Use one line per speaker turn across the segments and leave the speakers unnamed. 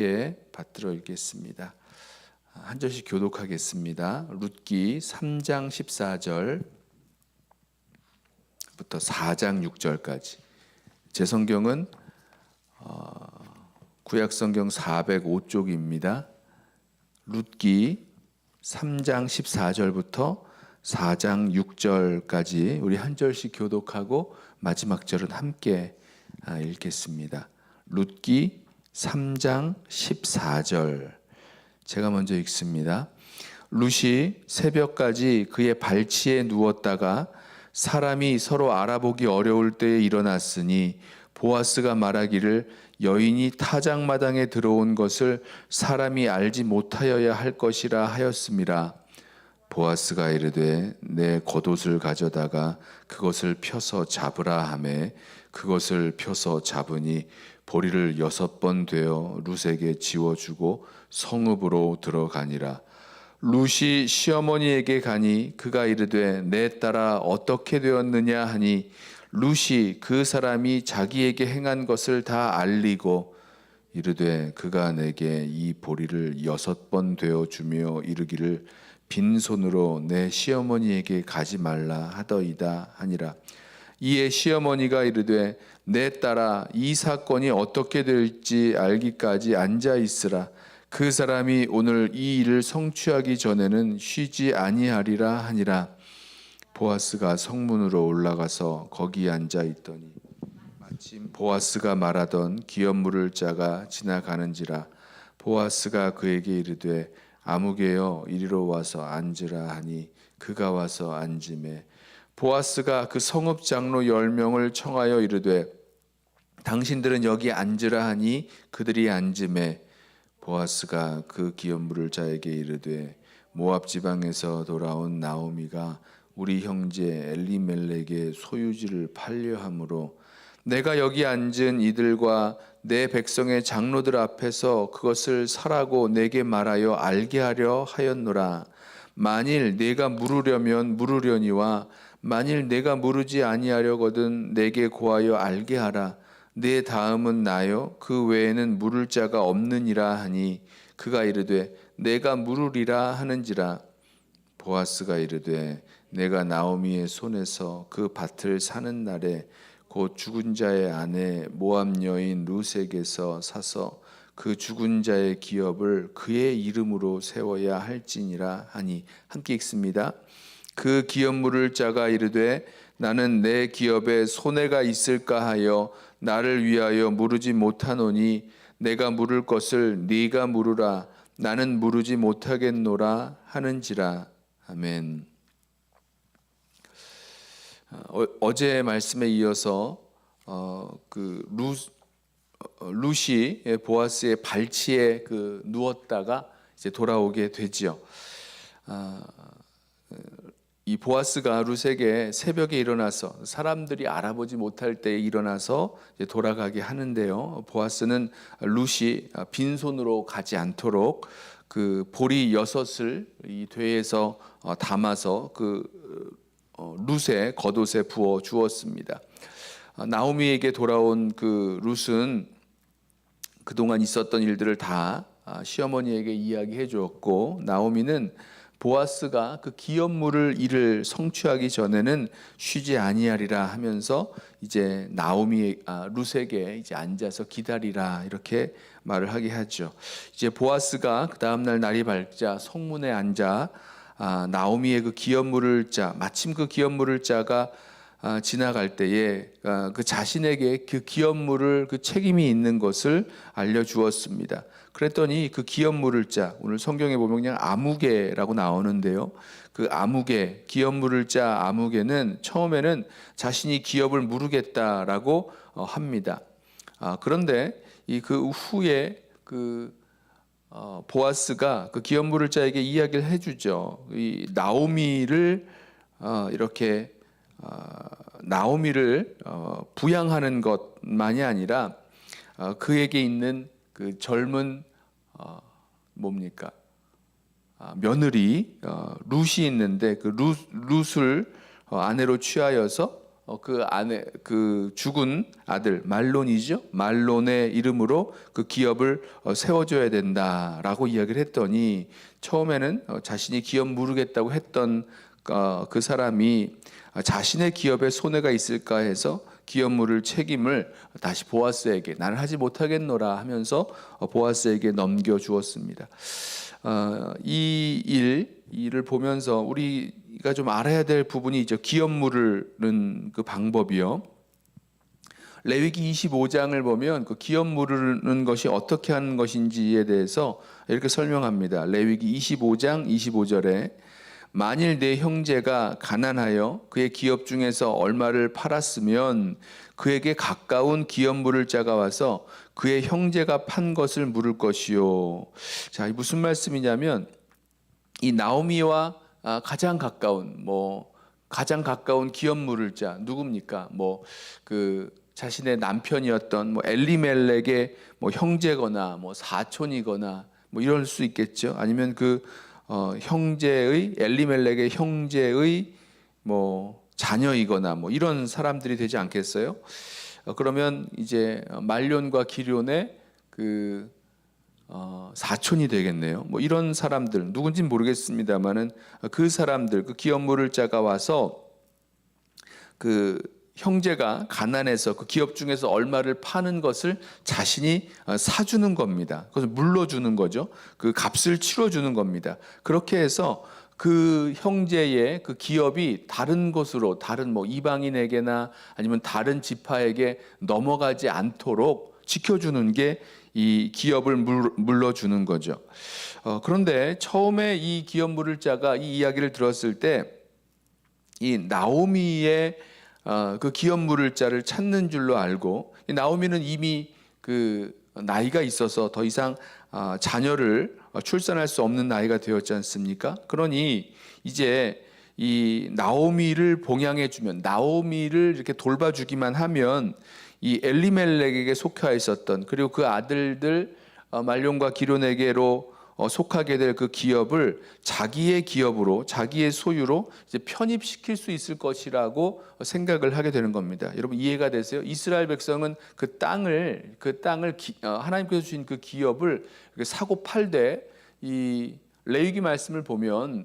받들어 읽겠습니다. 한 절씩 교독하겠습니다. 룻기 3장 14절부터 4장 6절까지. 제 성경은 구약성경 405쪽입니다. 룻기 3장 14절부터 4장 6절까지 우리 한 절씩 교독하고 마지막 절은 함께 읽겠습니다. 룻기 3장 14절 제가 먼저 읽습니다. 룻이 새벽까지 그의 발치에 누웠다가 사람이 서로 알아보기 어려울 때에 일어났으니 보아스가 말하기를 여인이 타작마당에 들어온 것을 사람이 알지 못하여야 할 것이라 하였음이라. 보아스가 이르되 내 겉옷을 가져다가 그것을 펴서 잡으라 하매 그것을 펴서 잡으니 보리를 6번 되어 룻에게 지워주고 성읍으로 들어가니라. 룻이 시어머니에게 가니 그가 이르되 내 딸아 어떻게 되었느냐 하니 룻이 그 사람이 자기에게 행한 것을 다 알리고 이르되 그가 내게 이 보리를 6번 되어 주며 이르기를 빈손으로 내 시어머니에게 가지 말라 하더이다 하니라. 이에 시어머니가 이르되 내 딸아 이 사건이 어떻게 될지 알기까지 앉아 있으라. 그 사람이 오늘 이 일을 성취하기 전에는 쉬지 아니하리라 하니라. 보아스가 성문으로 올라가서 거기 앉아 있더니 마침 보아스가 말하던 기업 물을 자가 지나가는지라. 보아스가 그에게 이르되 아무개여 이리로 와서 앉으라 하니 그가 와서 앉으매 보아스가 그 성읍 장로 10명을 청하여 이르되 당신들은 여기 앉으라 하니 그들이 앉으매 보아스가 그 기업 물을 자에게 이르되 모압 지방에서 돌아온 나오미가 우리 형제 엘리멜렉의 소유지를 팔려 함으로 내가 여기 앉은 이들과 내 백성의 장로들 앞에서 그것을 사라고 내게 말하여 알게 하려 하였노라. 만일 내가 물으려면 물으려니와 만일 내가 물으지 아니하려거든 내게 고하여 알게 하라. 내 다음은 나요 그 외에는 물을 자가 없느니라 하니 그가 이르되 내가 물으리라 하는지라. 보아스가 이르되 내가 나오미의 손에서 그 밭을 사는 날에 곧 죽은 자의 아내 모압 여인 룻에게서 사서 그 죽은 자의 기업을 그의 이름으로 세워야 할지니라 하니 함께 읽습니다. 그 기업 물을 자가 이르되 나는 내 기업에 손해가 있을까 하여 나를 위하여 물으지 못하노니 내가 물을 것을 네가 물으라. 나는 물으지 못하겠노라 하는지라. 아멘. 어제 말씀에 이어서 룻이 보아스의 발치에 누웠다가 이제 돌아오게 되지요. 이 보아스가 룻에게 새벽에 일어나서 사람들이 알아보지 못할 때에 일어나서 이제 돌아가게 하는데요. 보아스는 룻이 빈손으로 가지 않도록 그 보리 6을 이 되에서 담아서 룻의 겉옷에 부어 주었습니다. 나오미에게 돌아온 그 룻은 그동안 있었던 일들을 다 시어머니에게 이야기해 주었고 나오미는 보아스가 그 기업 물을 일을 성취하기 전에는 쉬지 아니하리라 하면서 이제 룻에게 이제 앉아서 기다리라 이렇게 말을 하게 하죠. 이제 보아스가 그 다음 날 날이 밝자 성문에 앉아 나오미의 그 기업 물을 자 마침 그 기업 물을 자가 지나갈 때에 그 자신에게 그 기업 물을 그 책임이 있는 것을 알려주었습니다. 그랬더니 그 기업 물을 자 오늘 성경에 보면 그냥 아무개라고 나오는데요. 그 아무개 기업 물을 자 아무개는 처음에는 자신이 기업을 물으겠다라고 합니다. 그런데 그 후에 보아스가 그 기업 물을 자에게 이야기를 해주죠. 이 나오미를 이렇게 나오미를 부양하는 것만이 아니라 그에게 있는 그 젊은 며느리 룻이 있는데 그 룻을 아내로 취하여서 그 아내 그 죽은 아들 말론이죠. 말론의 이름으로 그 기업을 세워줘야 된다라고 이야기를 했더니 처음에는 자신이 기업 무르겠다고 했던 그 사람이 자신의 기업에 손해가 있을까 해서 기업 물을 책임을 다시 보아스에게 나는 하지 못하겠노라 하면서 보아스에게 넘겨 주었습니다. 이 일을 보면서 우리가 좀 알아야 될 부분이 있죠. 기업 물르는 그 방법이요. 레위기 25장을 보면 그 기업 물르는 것이 어떻게 하는 것인지에 대해서 이렇게 설명합니다. 레위기 25장 25절에 만일 내 형제가 가난하여 그의 기업 중에서 얼마를 팔았으면 그에게 가까운 기업 물을 자가 와서 그의 형제가 판 것을 물을 것이요. 자, 무슨 말씀이냐면 이 나오미와 가장 가까운 기업 물을 자 누굽니까? 그 자신의 남편이었던 엘리멜렉의 형제거나 사촌이거나 이럴 수 있겠죠. 아니면 그 형제의 엘리멜렉의 형제의 자녀이거나 이런 사람들이 되지 않겠어요? 그러면 이제 말론과 기럐의 그 사촌이 되겠네요. 이런 사람들 누군지는 모르겠습니다만은 그 사람들 그 기업 물을 자가 와서 그 형제가 가난해서 그 기업 중에서 얼마를 파는 것을 자신이 사주는 겁니다. 그래서 물러주는 거죠. 그 값을 치러주는 겁니다. 그렇게 해서 그 형제의 그 기업이 다른 곳으로 다른 이방인에게나 아니면 다른 지파에게 넘어가지 않도록 지켜주는 게 이 기업을 물러주는 거죠. 그런데 처음에 이 기업 물을 자가 이 이야기를 들었을 때 이 나오미의 그 기업 물을 자를 찾는 줄로 알고, 이 나오미는 이미 그 나이가 있어서 더 이상 자녀를 출산할 수 없는 나이가 되었지 않습니까? 그러니 이제 이 나오미를 봉양해 주면, 나오미를 이렇게 돌봐주기만 하면 이 엘리멜렉에게 속해 있었던, 그리고 그 아들들 말론과 기럐에게로 속하게 될 그 기업을 자기의 기업으로, 자기의 소유로 이제 편입시킬 수 있을 것이라고 생각을 하게 되는 겁니다. 여러분 이해가 되세요? 이스라엘 백성은 그 땅을 하나님께서 주신 그 기업을 사고 팔되, 이 레위기 말씀을 보면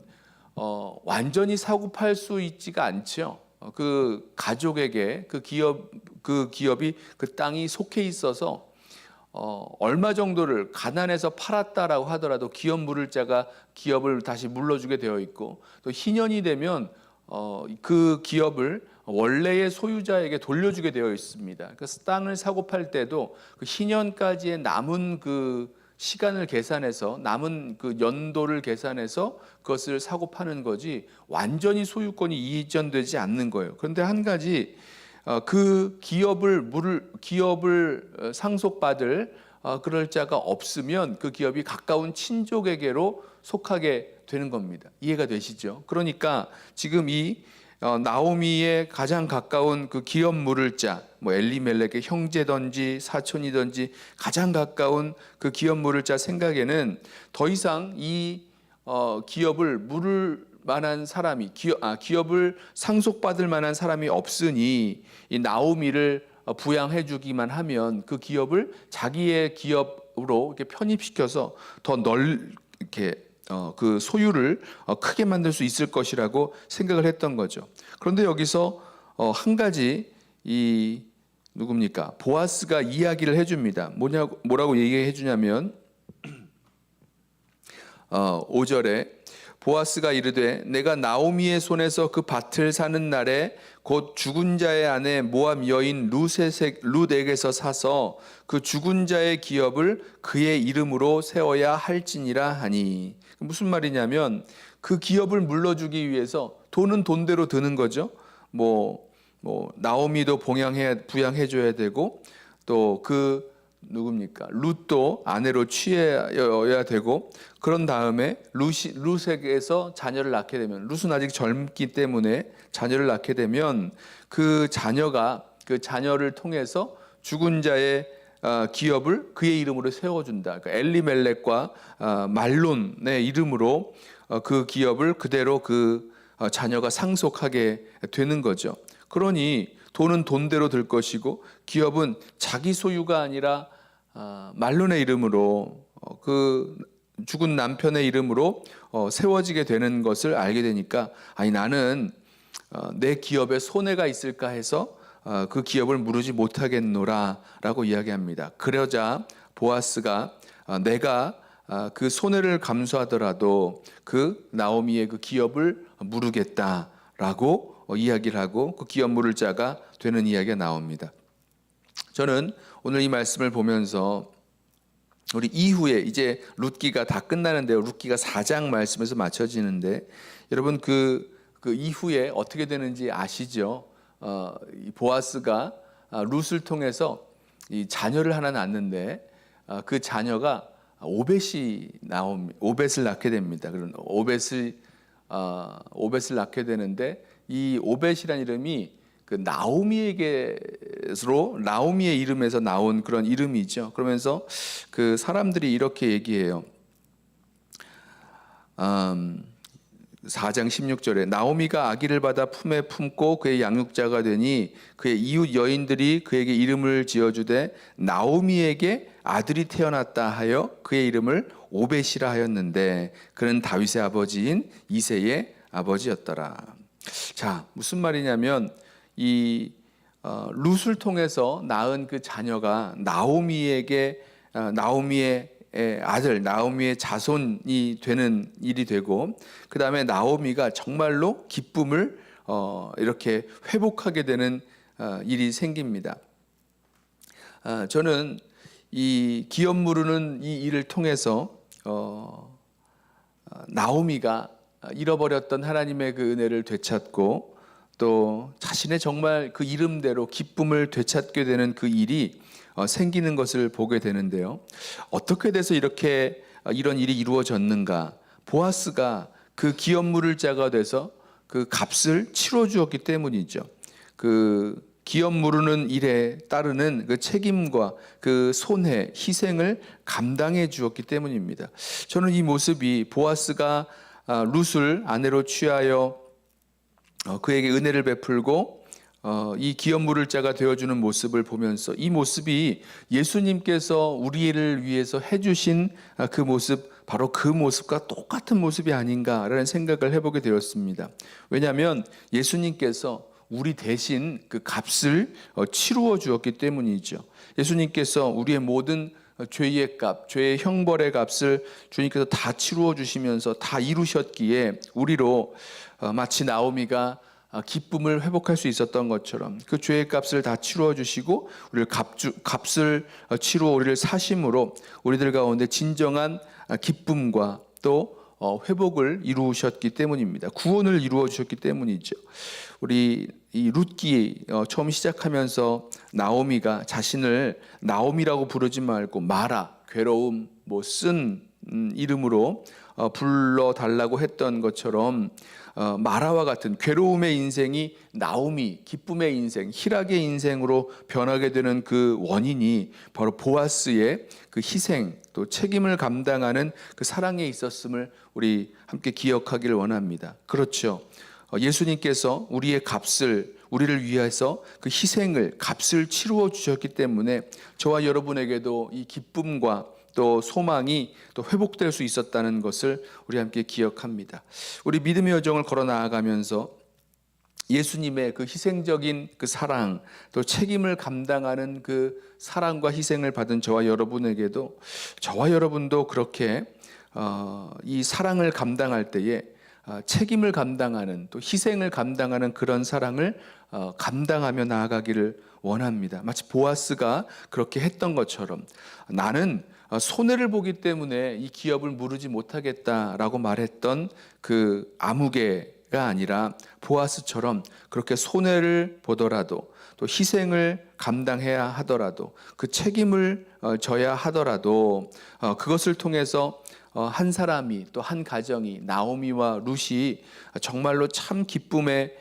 완전히 사고 팔 수 있지가 않죠. 그 가족에게 그 기업이 그 땅이 속해 있어서 얼마 정도를 가난해서 팔았다라고 하더라도 기업 물을 자가 기업을 다시 물러주게 되어 있고, 또 희년이 되면 그 기업을 원래의 소유자에게 돌려주게 되어 있습니다. 그래서 땅을 사고 팔 때도 그 희년까지의 남은 그 시간을 계산해서, 남은 그 연도를 계산해서 그것을 사고 파는 거지 완전히 소유권이 이전되지 않는 거예요. 그런데 한 가지, 그 기업을 상속받을 그럴 자가 없으면 그 기업이 가까운 친족에게로 속하게 되는 겁니다. 이해가 되시죠? 그러니까 지금 이 나오미의 가장 가까운 그 기업 물을 자, 엘리멜렉의 형제든지 사촌이든지 가장 가까운 그 기업 물을 자 생각에는 더 이상 이 기업을 물을 만한 사람이, 기업을 상속받을 만한 사람이 없으니 이 나오미를 부양해 주기만 하면 그 기업을 자기의 기업으로 이렇게 편입시켜서 더 이렇게 그 소유를 크게 만들 수 있을 것이라고 생각을 했던 거죠. 그런데 여기서 한 가지 이 누굽니까? 보아스가 이야기를 해줍니다. 뭐라고 얘기해 주냐면 5절에 보아스가 이르되 내가 나오미의 손에서 그 밭을 사는 날에 곧 죽은 자의 아내 모압 여인 룻에게서 사서 그 죽은 자의 기업을 그의 이름으로 세워야 할지니라 하니. 무슨 말이냐면 그 기업을 물러주기 위해서 돈은 돈대로 드는 거죠. 나오미도 부양해 줘야 되고, 또 그 누굽니까? 룻도 아내로 취해야 되고, 그런 다음에 룻에게서 자녀를 낳게 되면, 룻은 아직 젊기 때문에 자녀를 낳게 되면 그 자녀를 통해서 죽은 자의 기업을 그의 이름으로 세워준다. 그러니까 엘리멜렉과 말론의 이름으로 그 기업을 그대로 그 자녀가 상속하게 되는 거죠. 그러니 돈은 돈대로 들 것이고 기업은 자기 소유가 아니라 말론의 이름으로 그 죽은 남편의 이름으로 세워지게 되는 것을 알게 되니까 아니 나는 내 기업에 손해가 있을까 해서 그 기업을 무르지 못하겠노라 라고 이야기합니다. 그러자 보아스가 내가 그 손해를 감수하더라도 그 나오미의 그 기업을 무르겠다라고 이야기를 하고 그 기업 물을 자가 되는 이야기가 나옵니다. 저는 오늘 이 말씀을 보면서 우리 이후에 이제 룻기가 다 끝나는데요. 룻기가 4장 말씀에서 맞춰지는데 여러분 그 이후에 어떻게 되는지 아시죠? 이 보아스가 룻을 통해서 이 자녀를 하나 낳는데 그 자녀가 오벳을 낳게 됩니다. 그런 오벳을 낳게 되는데 이 오벳이라는 이름이 그 나오미의 이름에서 나온 그런 이름이죠. 그러면서 그 사람들이 이렇게 얘기해요. 4장 16절에 나오미가 아기를 받아 품에 품고 그의 양육자가 되니 그의 이웃 여인들이 그에게 이름을 지어주되 나오미에게 아들이 태어났다 하여 그의 이름을 오벳이라 하였는데 그는 다윗의 아버지인 이새의 아버지였더라. 자, 무슨 말이냐면 이 룻을 통해서 낳은 그 자녀가 나오미의 아들, 나오미의 자손이 되는 일이 되고 그 다음에 나오미가 정말로 기쁨을 이렇게 회복하게 되는 일이 생깁니다. 저는 이 기업 무르는 이 일을 통해서 나오미가 잃어버렸던 하나님의 그 은혜를 되찾고 또 자신의 정말 그 이름대로 기쁨을 되찾게 되는 그 일이 생기는 것을 보게 되는데요. 어떻게 돼서 이런 일이 이루어졌는가? 보아스가 그 기업 물을 자가 돼서 그 값을 치러 주었기 때문이죠. 그 기업 무르는 일에 따르는 그 책임과 그 손해, 희생을 감당해 주었기 때문입니다. 저는 이 모습이 보아스가 룻을 아내로 취하여 그에게 은혜를 베풀고 이 기업 물을 자가 되어주는 모습을 보면서 이 모습이 예수님께서 우리를 위해서 해주신 그 모습, 바로 그 모습과 똑같은 모습이 아닌가라는 생각을 해보게 되었습니다. 왜냐하면 예수님께서 우리 대신 그 값을 치루어 주었기 때문이죠. 예수님께서 우리의 모든 죄의 값, 죄의 형벌의 값을 주님께서 다 치루어 주시면서 다 이루셨기에 우리로 마치 나오미가 기쁨을 회복할 수 있었던 것처럼 그 죄의 값을 다 치루어 주시고 우리를 값을 치루어 우리를 사심으로 우리들 가운데 진정한 기쁨과 또 회복을 이루셨기 때문입니다. 구원을 이루어 주셨기 때문이죠. 우리 이 룻기 처음 시작하면서 나오미가 자신을 나오미라고 부르지 말고 마라, 괴로움, 쓴 이름으로 불러달라고 했던 것처럼 마라와 같은 괴로움의 인생이 나오미, 기쁨의 인생, 희락의 인생으로 변하게 되는 그 원인이 바로 보아스의 그 희생 또 책임을 감당하는 그 사랑에 있었음을 우리 함께 기억하기를 원합니다. 그렇죠. 예수님께서 우리를 위해서 그 희생을 값을 치루어 주셨기 때문에 저와 여러분에게도 이 기쁨과 또 소망이 또 회복될 수 있었다는 것을 우리 함께 기억합니다. 우리 믿음의 여정을 걸어 나아가면서 예수님의 그 희생적인 그 사랑 또 책임을 감당하는 그 사랑과 희생을 받은 저와 여러분에게도 저와 여러분도 그렇게 이 사랑을 감당할 때에 책임을 감당하는 또 희생을 감당하는 그런 사랑을 감당하며 나아가기를 원합니다. 마치 보아스가 그렇게 했던 것처럼 나는 손해를 보기 때문에 이 기업을 무르지 못하겠다라고 말했던 그 아무개가 아니라 보아스처럼 그렇게 손해를 보더라도 또 희생을 감당해야 하더라도 그 책임을 져야 하더라도 그것을 통해서 한 사람이 또 한 가정이 나오미와 룻이 정말로 참 기쁨의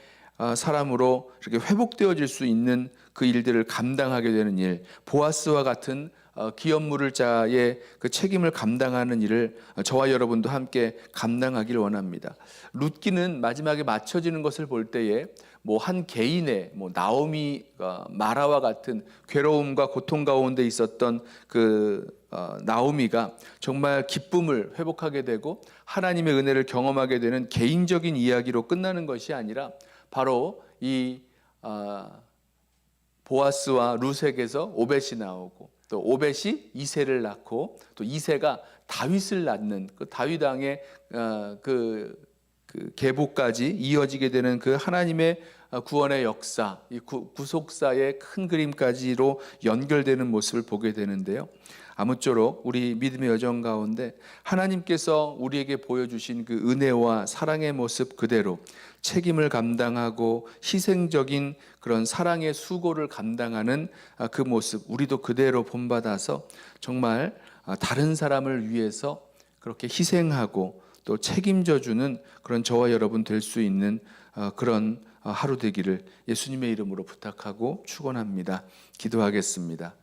사람으로 이렇게 회복되어질 수 있는 그 일들을 감당하게 되는 일, 보아스와 같은 기업 물을 자의 그 책임을 감당하는 일을 저와 여러분도 함께 감당하길 원합니다. 룻기는 마지막에 맞춰지는 것을 볼 때에 뭐 한 개인의 나오미 마라와 같은 괴로움과 고통 가운데 있었던 그 나오미가 정말 기쁨을 회복하게 되고 하나님의 은혜를 경험하게 되는 개인적인 이야기로 끝나는 것이 아니라 바로 이 보아스와 룻에게서 오벳이 나오고 또 오벳이 이새를 낳고 또 이새가 다윗을 낳는 그 다윗 왕의 그 계보까지 이어지게 되는 그 하나님의 구원의 역사, 이 구속사의 큰 그림까지로 연결되는 모습을 보게 되는데요. 아무쪼록 우리 믿음의 여정 가운데 하나님께서 우리에게 보여주신 그 은혜와 사랑의 모습 그대로 책임을 감당하고 희생적인 그런 사랑의 수고를 감당하는 그 모습 우리도 그대로 본받아서 정말 다른 사람을 위해서 그렇게 희생하고 또 책임져 주는 그런 저와 여러분 될 수 있는 그런 하루 되기를 예수님의 이름으로 부탁하고 축원합니다. 기도하겠습니다.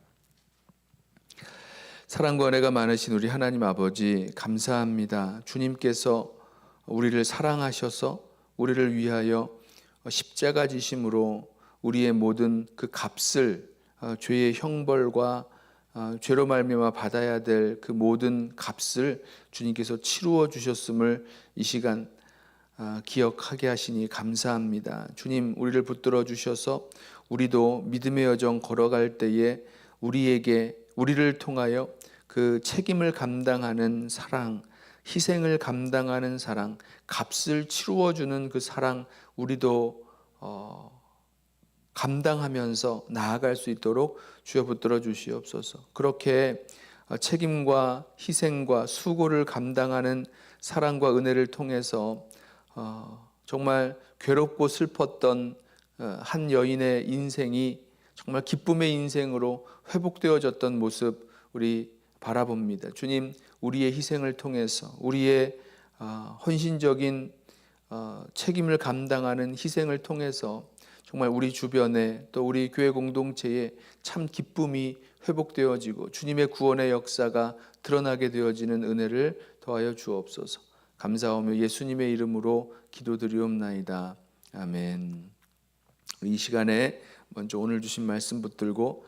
사랑과 은혜가 많으신 우리 하나님 아버지 감사합니다. 주님께서 우리를 사랑하셔서 우리를 위하여 십자가 지심으로 우리의 모든 그 값을 죄의 형벌과 죄로 말미암아 받아야 될 그 모든 값을 주님께서 치루어 주셨음을 이 시간 기억하게 하시니 감사합니다. 주님 우리를 붙들어 주셔서 우리도 믿음의 여정 걸어갈 때에 우리를 통하여 그 책임을 감당하는 사랑, 희생을 감당하는 사랑, 값을 치루어 주는 그 사랑 우리도 감당하면서 나아갈 수 있도록 주여 붙들어 주시옵소서. 그렇게 책임과 희생과 수고를 감당하는 사랑과 은혜를 통해서 정말 괴롭고 슬펐던 한 여인의 인생이 정말 기쁨의 인생으로 회복되어졌던 모습 우리 바라봅니다. 주님, 우리의 희생을 통해서 우리의 헌신적인 책임을 감당하는 희생을 통해서 정말 우리 주변에 또 우리 교회 공동체에 참 기쁨이 회복되어지고 주님의 구원의 역사가 드러나게 되어지는 은혜를 더하여 주옵소서. 감사하며 예수님의 이름으로 기도드리옵나이다. 아멘. 이 시간에 먼저 오늘 주신 말씀 붙들고